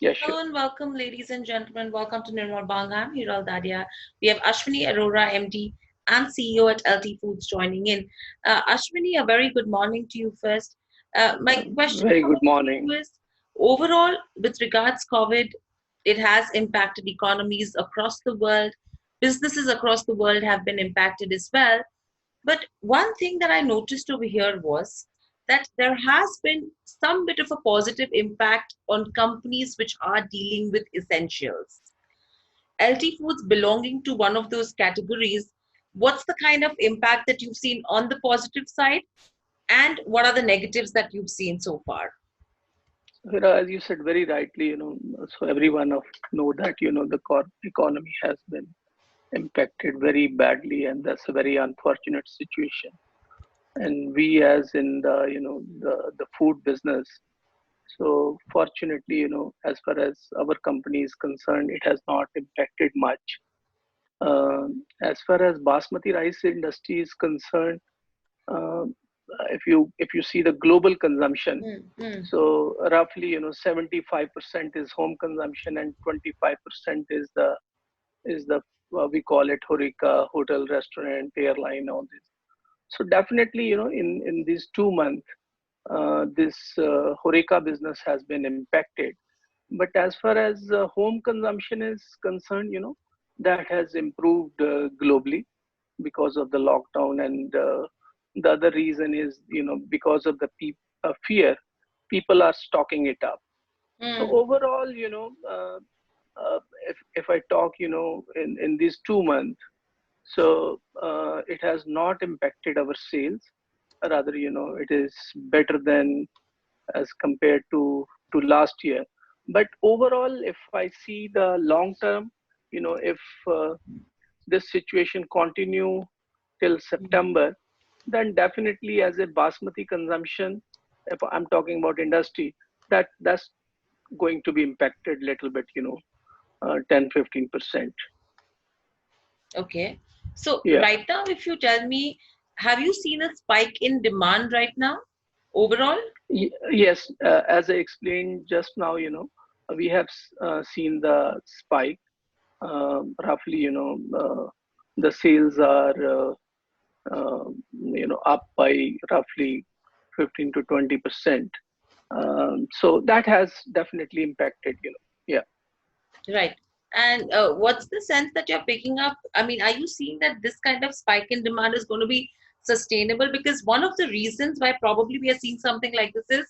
Yeah, sure. Hello and welcome, ladies and gentlemen. Welcome to Nirmal. I'm Hiral, Dadia. We have Ashwani Arora, MD and CEO at LT Foods, joining in. Ashwani, a very good morning to you first. My question Very for good you morning. is, overall, with regards COVID, it has impacted economies across the world. Businesses across the world have been impacted as well. But one thing that I noticed over here was that there has been some bit of a positive impact on companies which are dealing with essentials. LT Foods belonging to one of those categories, what's the kind of impact that you've seen on the positive side, and what are the negatives that you've seen so far? Hira, as you said very rightly, so everyone of know that, the economy has been impacted very badly, and that's a very unfortunate situation. And we, as in the food business, so fortunately, as far as our company is concerned, it has not impacted much. As far as basmati rice industry is concerned, uh, if you see the global consumption, Mm-hmm. so roughly 75% is home consumption and 25% is the we call it HORECA, hotel, restaurant, airline, all this. So definitely in these 2 months, this HORECA business has been impacted. But as far as home consumption is concerned, that has improved globally because of the lockdown, and the other reason is because of the fear, people are stocking it up. So Mm. overall, if I talk, in these 2 months, so it has not impacted our sales. Rather, it is better than as compared to last year. But overall, if I see the long term, if uh, this situation continue till September, then definitely as a basmati consumption, if I'm talking about industry, that's going to be impacted little bit, 10-15%. Okay. So Yeah. right now, if you tell me, have you seen a spike in demand right now overall? Yes, as I explained just now, we have seen the spike. Roughly, the sales are, up by roughly 15 to 20%. So that has definitely impacted, yeah. Right. And what's the sense that you're picking up? I mean, are you seeing that this kind of spike in demand is going to be sustainable? Because one of the reasons why probably we are seeing something like this is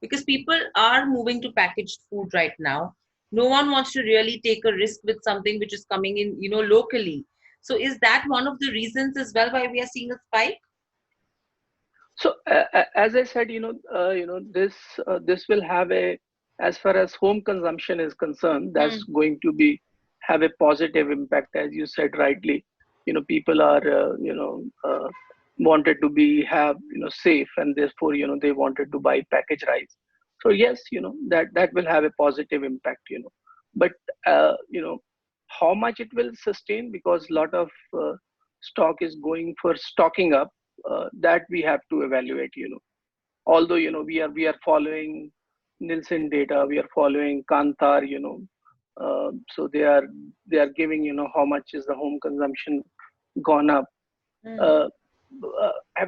because people are moving to packaged food right now. No one wants to really take a risk with something which is coming in, locally. So is that one of the reasons as well why we are seeing a spike? So as I said, this will have a, as far as home consumption is concerned, that's Hmm. going to be have a positive impact, as you said rightly. People are wanted to be have safe, and therefore they wanted to buy packaged rice. So yes, that will have a positive impact. But how much it will sustain, because a lot of stock is going for stocking up, that we have to evaluate. Although we are following Nielsen data, we are following Kantar, so they are giving how much is the home consumption gone up. Hmm. uh,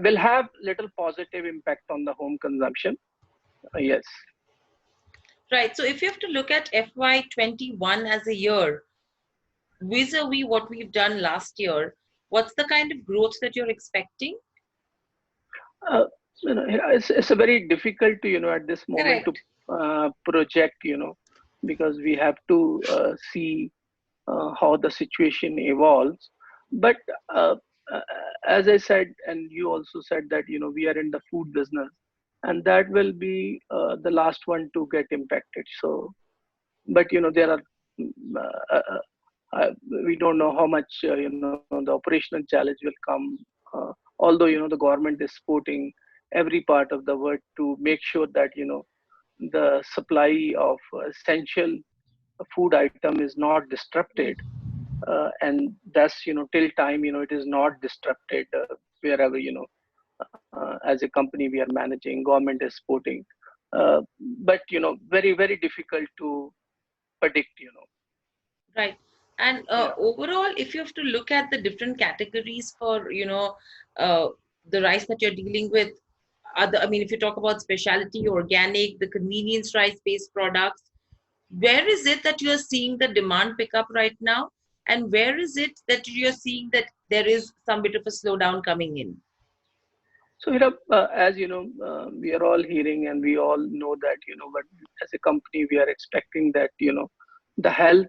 will have little positive impact on the home consumption. Yes. Right. So if you have to look at FY21 as a year, vis-a-vis what we've done last year, what's the kind of growth that you're expecting? uh, it's a very difficult to at this moment to Correct. project, because we have to see how the situation evolves. But uh, uh, as I said, and you also said that we are in the food business, and that will be the last one to get impacted. So, but there are uh, uh, uh, we don't know how much the operational challenge will come. Although the government is supporting every part of the world to make sure that the supply of essential food item is not disrupted, and thus till time it is not disrupted, wherever as a company we are managing, government is supporting, uh, but very very difficult predict. Right. And Yeah. overall, if you have to look at the different categories for, uh, the rice that you're dealing with, I mean, if you talk about specialty, organic, the convenience rice-based products, where is it that you're seeing the demand pick up right now? And where is it that you're seeing that there is some bit of a slowdown coming in? So, as we are all hearing and we all know that, but as a company, we are expecting that, the health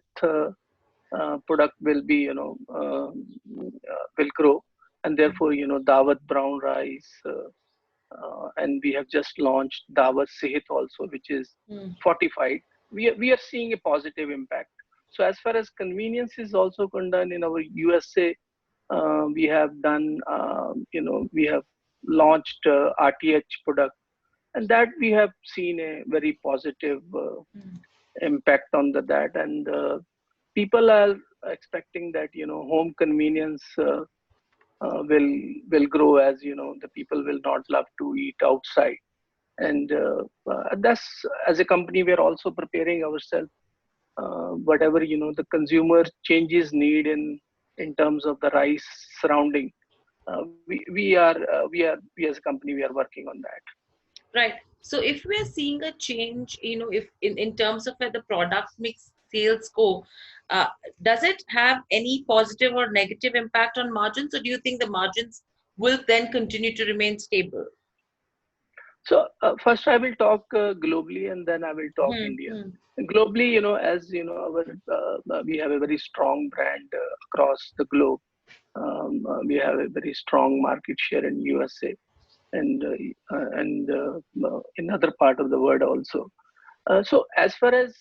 product will be, will grow. And therefore, Daawat brown rice, and we have just launched Daawat Sehat also, which is Mm. fortified. We are seeing a positive impact. So as far as convenience is also concerned, in our USA, we have done, we have launched RTH product, and that we have seen a very positive Mm. impact on that. And people are expecting that, home convenience will grow, as the people will not love to eat outside. And that's, as a company, we are also preparing ourselves, whatever the consumer changes need in terms of the rice surrounding. We as a company, we are working on that. Right. So if we're seeing a change, if in terms of where the product mix sales go, uh, does it have any positive or negative impact on margins, or do you think the margins will then continue to remain stable? So first I will talk globally, and then I will talk Hmm, India. hmm, Globally, as we have a very strong brand across the globe. We have a very strong market share in USA, and in other part of the world also. So as far as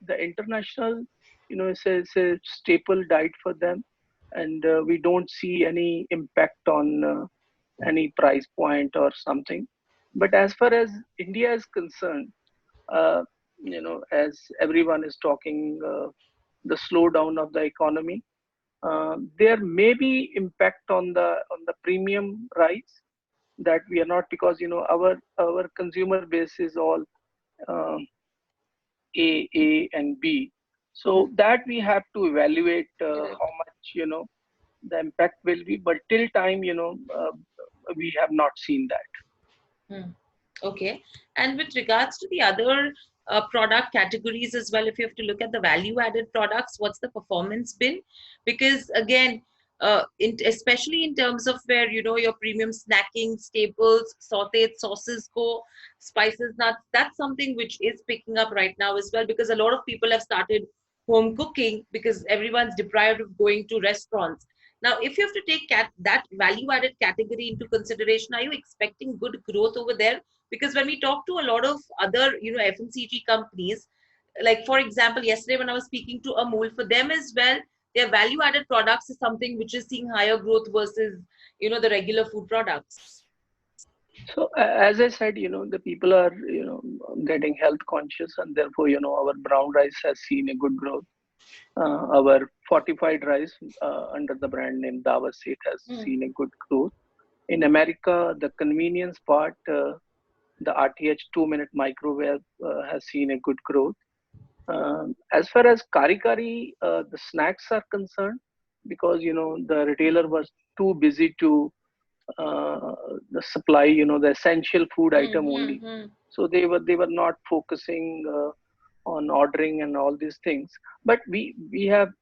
the international, it's a staple diet for them, and we don't see any impact on any price point or something. But as far as India is concerned, uh, as everyone is talking, the slowdown of the economy, there may be impact on the premium rice, that we are not, because our consumer base is all um, A and B. hmm. So that we have to evaluate Correct. how much the impact will be. But till time, we have not seen that. Hmm. Okay. And with regards to the other product categories as well, if you have to look at the value added products, what's the performance been? Because again, especially in terms of where your premium snacking staples, sautéed sauces go, spices, nuts, that's something which is picking up right now as well, because a lot of people have started home cooking because everyone's deprived of going to restaurants. Now, if you have to take that value added category into consideration, are you expecting good growth over there? Because when we talk to a lot of other FMCG companies, like for example yesterday when I was speaking to Amul, for them as well, their value added products is something which is seeing higher growth versus the regular food products. So as I said, the people are getting health conscious, and therefore our brown rice has seen a good growth. Our fortified rice under the brand name Daawat Sehat has Hmm. seen a good growth. In America, the convenience part, the RTH 2-minute microwave has seen a good growth. As far as kari kari, the snacks are concerned, because the retailer was too busy to uh, the supply, the essential food Hmm, item hmm, only. hmm. So they were not focusing on ordering and all these things. But we have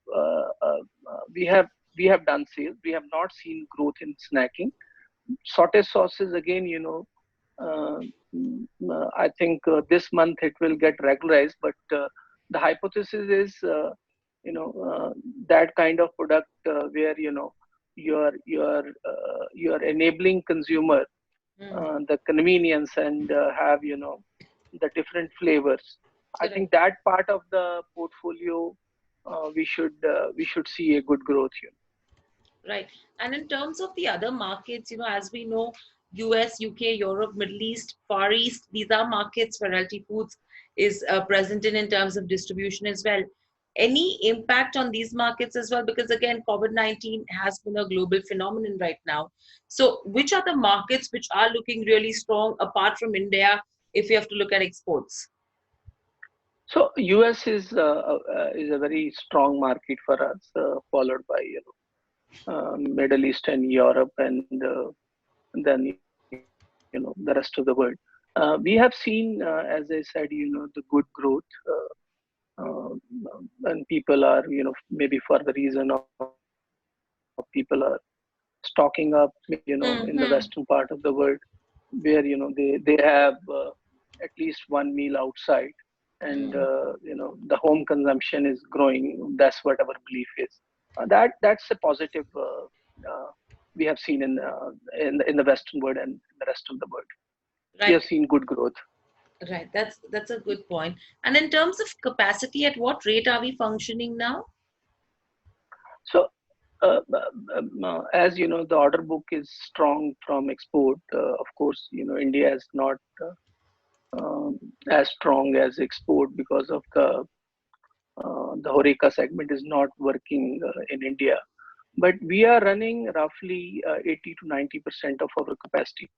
done sales. We have not seen growth in snacking. Sauté sauces again, uh, I think this month it will get regularized. But the hypothesis is, you know, uh, that kind of product where you're enabling consumer Hmm. the convenience, and have the different flavors. I Correct. think that part of the portfolio we should see a good growth here. Right. And in terms of the other markets, as we know, US, UK, Europe, Middle East, Far East, these are markets where LT Foods is present in terms of distribution as well. Any impact on these markets as well? Because again, COVID-19 has been a global phenomenon right now. So, which are the markets which are looking really strong apart from India if you have to look at exports? So US is a very strong market for us, followed by Middle East and Europe, and then the rest of the world. We have seen, as I said, the good growth, uh, and people are, maybe for the reason of people are stocking up, in the western part of the world, Mm-hmm. where they have at least one meal outside, and Mm. the home consumption is growing. That's what our belief is. That's a positive uh, we have seen in the western world and the rest of the world. We have Right, seen good growth. right. That's a good point. And in terms of capacity, at what rate are we functioning now? So, as you know, the order book is strong from export. Of course, India is not um, as strong as export because of the HORECA segment is not working in India. But we are running roughly 80 to 90% of our capacity.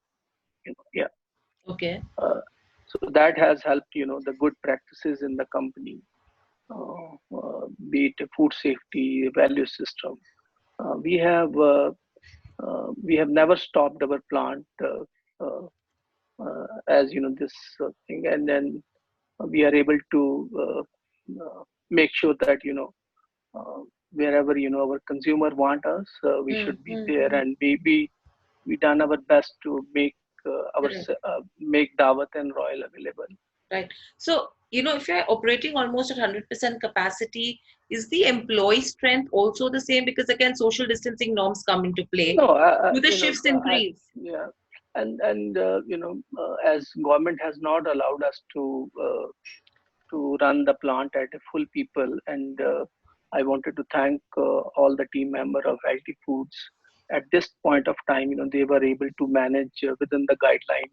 Yeah. Okay. Uh, so that has helped, the good practices in the company, be it food safety, value system. We have never stopped our plant, as this thing, and then we are able to make sure that uh, wherever our consumer want us, we should be there, Mm-hmm. and we done our best to make make Daawat and Royal available. Right. So, if you're operating almost at 100% capacity, is the employee strength also the same? Because again, social distancing norms come into play. No, Do the shifts increase? yeah, and as government has not allowed us to run the plant at a full people, and I wanted to thank all the team member of LT Foods. At this point of time, they were able to manage within the guideline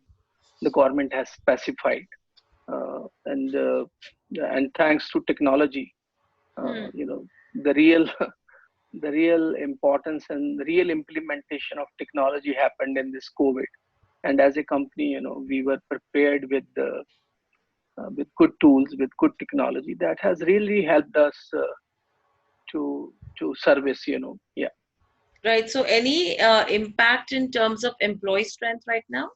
the government has specified, and thanks to technology, Hmm. the real the real importance and the real implementation of technology happened in this COVID. And as a company, we were prepared with good tools, with good technology that has really helped us to service. Yeah. Right. So, any impact in terms of employee strength right now?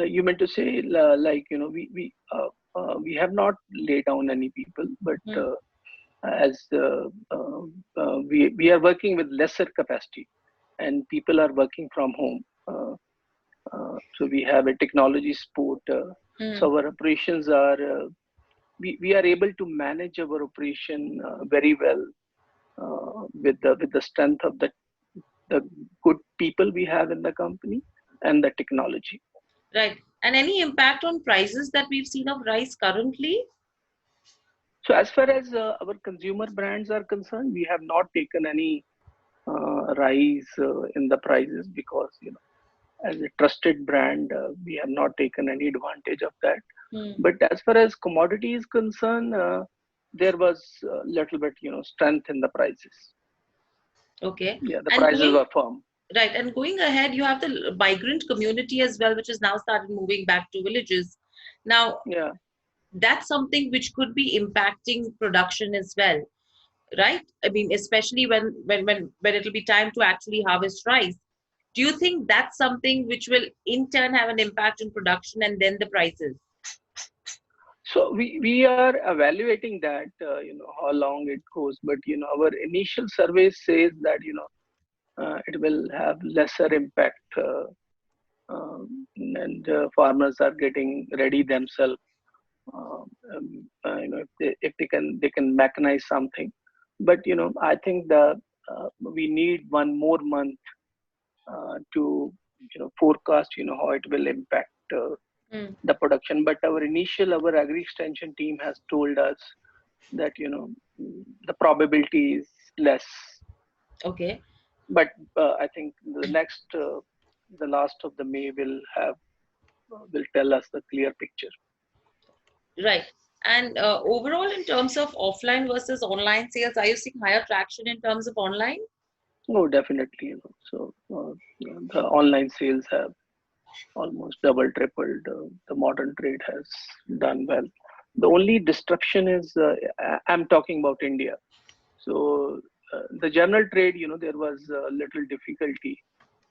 You meant to say, like, we have not laid down any people, but Hmm. as we are working with lesser capacity, and people are working from home. So we have a technology support. Hmm. So our operations are we are able to manage our operation very well with the strength of the good people we have in the company and the technology. Right. And any impact on prices that we've seen of rice currently? So as far as our consumer brands are concerned, we have not taken any rise in the prices because as a trusted brand, we have not taken any advantage of that. Hmm. But as far as commodity is concerned, there was a little bit strength in the prices. Okay. Yeah, the And prices going were firm. right, and going ahead, you have the migrant community as well, which has now started moving back to villages. Now, Yeah. that's something which could be impacting production as well, right? I mean, especially when it'll be time to actually harvest rice. Do you think that's something which will in turn have an impact on production and then the prices? So we are evaluating that, how long it goes. But, our initial survey says that, it will have lesser impact. And farmers are getting ready themselves. If they can mechanize something. But, I think we need one more month to forecast how it will impact Hmm. the production. But our agri extension team has told us that the probability is less. Okay. But I think the last of the May will tell us the clear picture. Right. And overall, in terms of offline versus online sales, are you seeing higher traction in terms of online? No, definitely. So the online sales have almost double, tripled. The modern trade has done well. The only disruption is, I'm talking about India. So the general trade, there was a little difficulty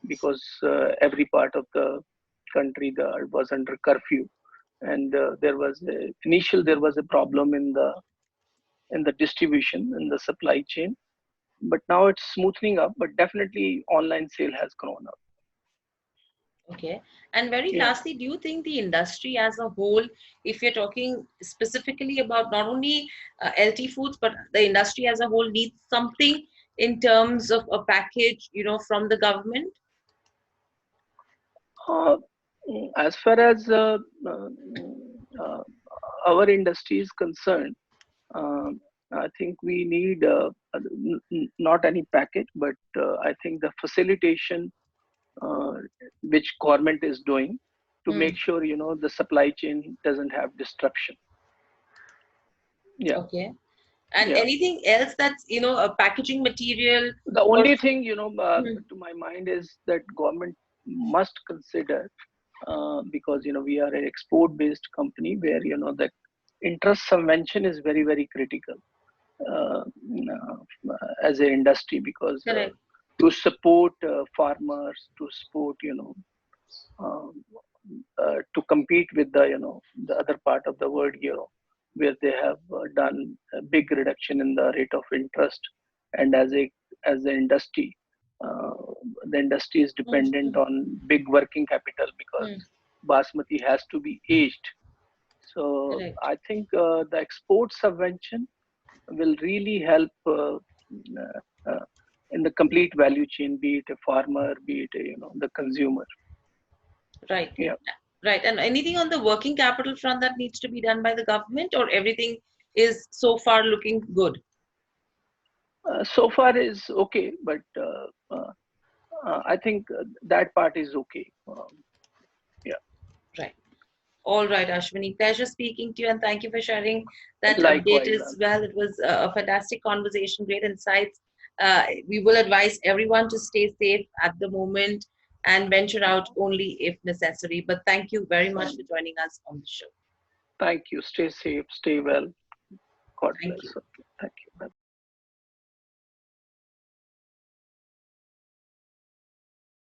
because every part of the country was under curfew, and there was a problem in the distribution in the supply chain, but now it's smoothing up. But definitely, online sale has grown up. Okay. And very Yeah. lastly, do you think the industry as a whole, if you're talking specifically about not only LT Foods, but the industry as a whole needs something in terms of a package, from the government? Uh, as far as uh, our industry is concerned, um, I think we need not any package, but I think the facilitation uh, which government is doing to Hmm. make sure the supply chain doesn't have disruption. Yeah, Okay. And yeah. anything else that's, a packaging material The or only thing Hmm. to my mind is that government must consider, because we are an export based company where the interest subvention is very very critical, uh, as an industry, because correct. to support farmers, to support um, to compete with the other part of the world, where they have done a big reduction in the rate of interest, and as the industry, uh, the industry is Hmm. dependent on big working capital because Hmm. basmati has to be aged. So Correct. I think the export subvention will really help uh, in the complete value chain, be it a farmer, be it the consumer. Right. Yeah. Right. And anything on the working capital front that needs to be done by the government, or everything is so far looking good? So far is okay, but I think that part is okay. Yeah. Right. All right, Ashwani. Pleasure speaking to you, and thank you for sharing that update Likewise. as well. It was a fantastic conversation, great insights. We will advise everyone to stay safe at the moment and venture out only if necessary. But thank you very much for joining us on the show. Thank you. Stay safe. Stay well. God Thank you. bless.